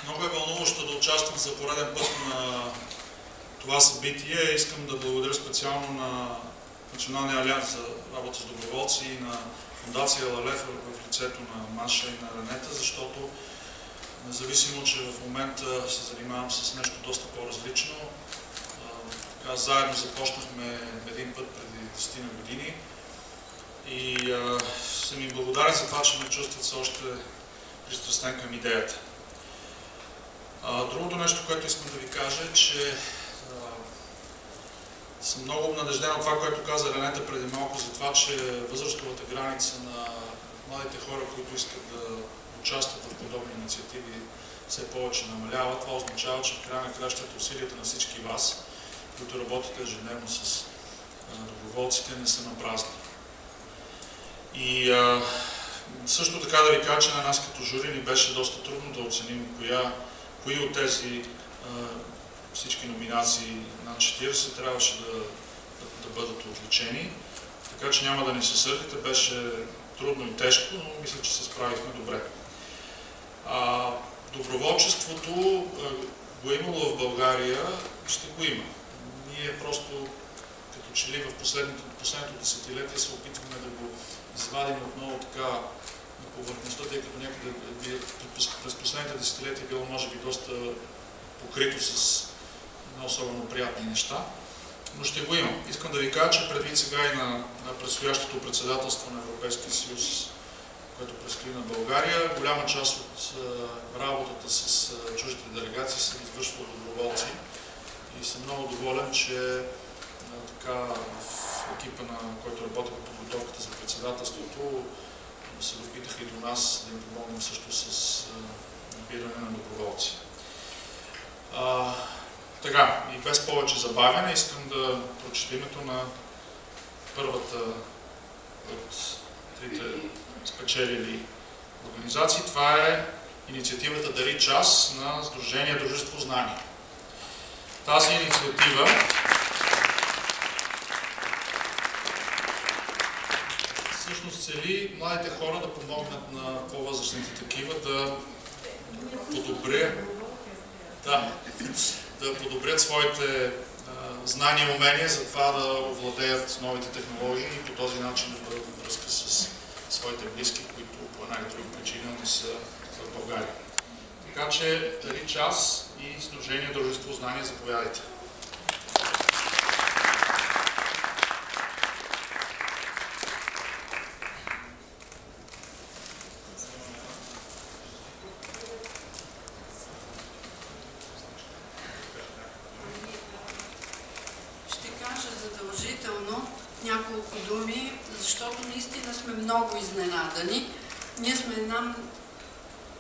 Много е вълнуващо да участвам за пореден път на това събитие. Искам да благодаря специално на Националния алианс за работа с доброволци и на Фондация Лалев в лицето на Маша и на Ренета, защото независимо, че в момента се занимавам с нещо доста по-различно, заедно започнахме един път преди 10 години и съм им благодарен за това, че ме чувстват все още пристрастен към идеята. Другото нещо, което искам да ви кажа е, че съм много обнадежден от това, което каза Ренета преди малко, за това, че възрастовата граница на младите хора, които искат да участват в подобни инициативи, все повече намалява. Това означава, че в края на кращата усилията на всички вас, които работите ежедневно с доброволците, не са напразни. И също така да ви кажа, че на нас като жури ни беше доста трудно да оценим кои от тези всички номинации над 40 трябваше да бъдат отличени. Така че няма да ни се сърдите, беше трудно и тежко, но мисля, че се справихме добре. Доброволчеството го е имало в България, ще го има. Ние просто, като че ли в последното десетилетие се опитваме да го извадим отново така на повърхността, тъй като някъде през последните десетилетия било може би доста покрито с не особено приятни неща, но ще го имам. Искам да ви кажа, че предвид сега и на предстоящото председателство на Европейския съюз, което предстои на България, голяма част от работата с чуждите делегации се извършва от доброволци и съм много доволен, че така в екипа, на който работи по подготовката за председателството, се допитаха и до нас да им помогнем също с набиране на доброволци. Така, и без повече забавяне, искам да прочета името на първата от трите спечелили организации. Това е инициативата Дари час на Сдружение Дружество Знание. Тази инициатива всъщност цели младите хора да помогнат на по-възрастните такива да подобрят своите знания и умения за това да овладеят новите технологии и по този начин да бъдат във връзка с своите близки, които по една или друга причина не са в България. Така че Дари час и Сдружение Дружество Знание, заповядайте. Няколко думи, защото наистина сме много изненадани. Ние сме една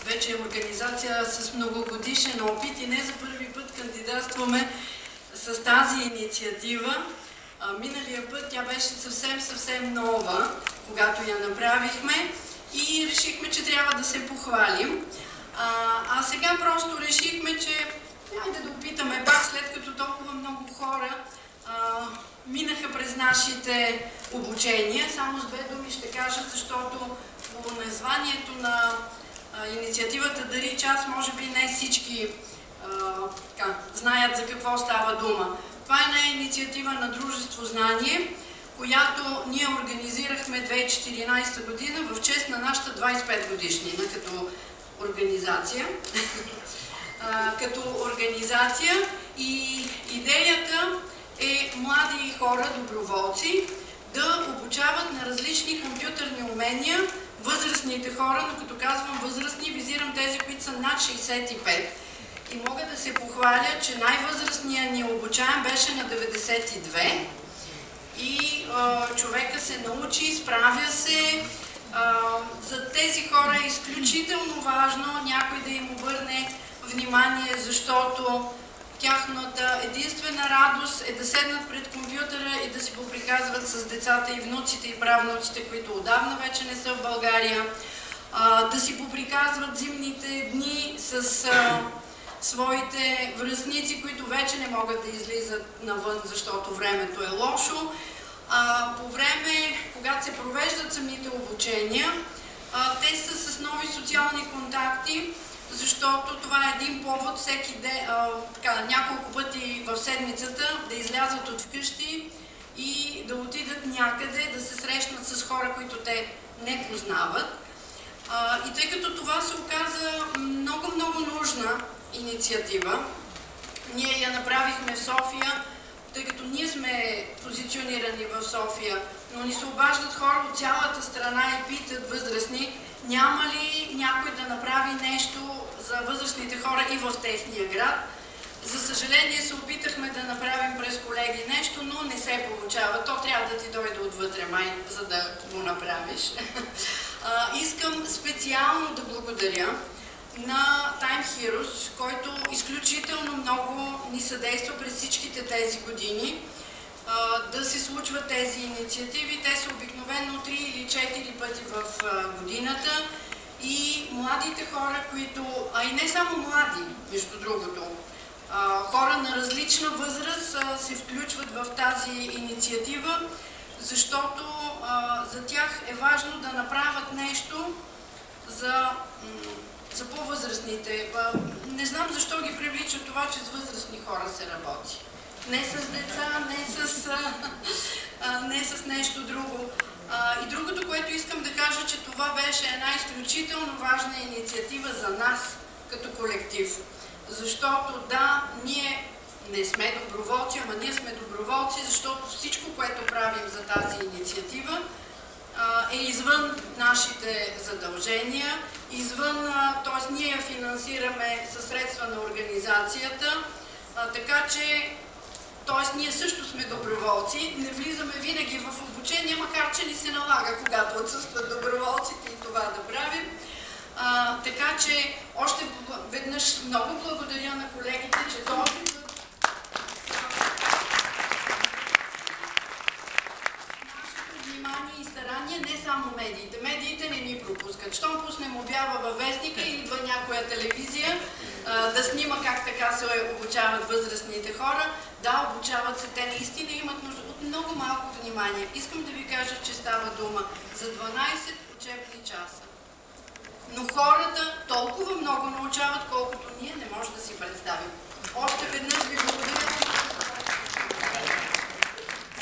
вече организация с многогодишен опит и не за първи път кандидатстваме с тази инициатива. Миналия път тя беше съвсем нова, когато я направихме и решихме, че трябва да се похвалим. А сега просто решихме, че айде да опитаме пак, след като толкова много хора минаха през нашите обучения. Само с две думи ще кажа, защото по названието на инициативата Дари час, може би не всички знаят за какво става дума. Това е една инициатива на Дружество Знание, която ние организирахме 2014 година в чест на нашата 25 годишнина като организация. И идеята е млади хора, доброволци, да обучават на различни компютърни умения възрастните хора, но като казвам възрастни, визирам тези, които са над 65. И мога да се похваля, че най-възрастният ни обучаем беше на 92 и човека се научи, справя се. За тези хора е изключително важно някой да им обърне внимание, защото тяхната единствена радост е да седнат пред компютъра и да си поприказват с децата и внуците и правнуците, които отдавна вече не са в България, да си поприказват зимните дни с своите връстници, които вече не могат да излизат навън, защото времето е лошо. По време, когато се провеждат самите обучения, те са с нови социални контакти, защото това е един повод всеки ден, няколко пъти в седмицата да излязат от вкъщи и да отидат някъде, да се срещнат с хора, които те не познават. И тъй като това се оказа много нужна инициатива, ние я направихме в София, тъй като ние сме позиционирани в София, но ни се обаждат хора от цялата страна и питат възрастни, няма ли някой да направи нещо за възрастните хора и в техния град. За съжаление се опитахме да направим през колеги нещо, но не се получава. То трябва да ти дойде отвътре май, за да го направиш. Искам специално да благодаря на Time Heroes, който изключително много ни съдейства през всичките тези години да се случват тези инициативи. Те са обикновено 3 или 4 пъти в годината и младите хора, които, а и не само млади, между другото, хора на различна възраст се включват в тази инициатива, защото за тях е важно да направят нещо за по-възрастните. Не знам защо ги привлича това, че с възрастни хора се работи. Не с деца, не с нещо друго. И другото, което искам да кажа, че това беше една изключително важна инициатива за нас като колектив. Защото да, ние не сме доброволци, ама ние сме доброволци, защото всичко, което правим за тази инициатива, е извън нашите задължения, т.е. ние я финансираме със средства на организацията, така че ние също сме доброволци, не влизаме винаги в обучение, макар че ни се налага, когато отсъстват доброволците и това да правим. Така че още веднъж много благодаря на колегите, че този път нашето внимание и старание, не само медиите. Медиите не ни пропускат. Щом пуснем обява във вестника и идва някоя телевизия да снима как така се обучават възрастните хора. Да, обучават се. Те наистина имат нужда от много малко внимание. Искам да ви кажа, че става дума за 12 учебни часа. Но хората толкова много научават, колкото ние не можем да си представим. Още веднъж ви благодаря.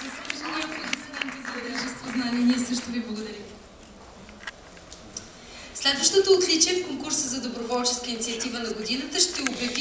За съжаление, аплодисменти за Дружество Знание. Ние също ви благодарим. Следващото отличие в конкурса за доброволческа инициатива на годината ще обяви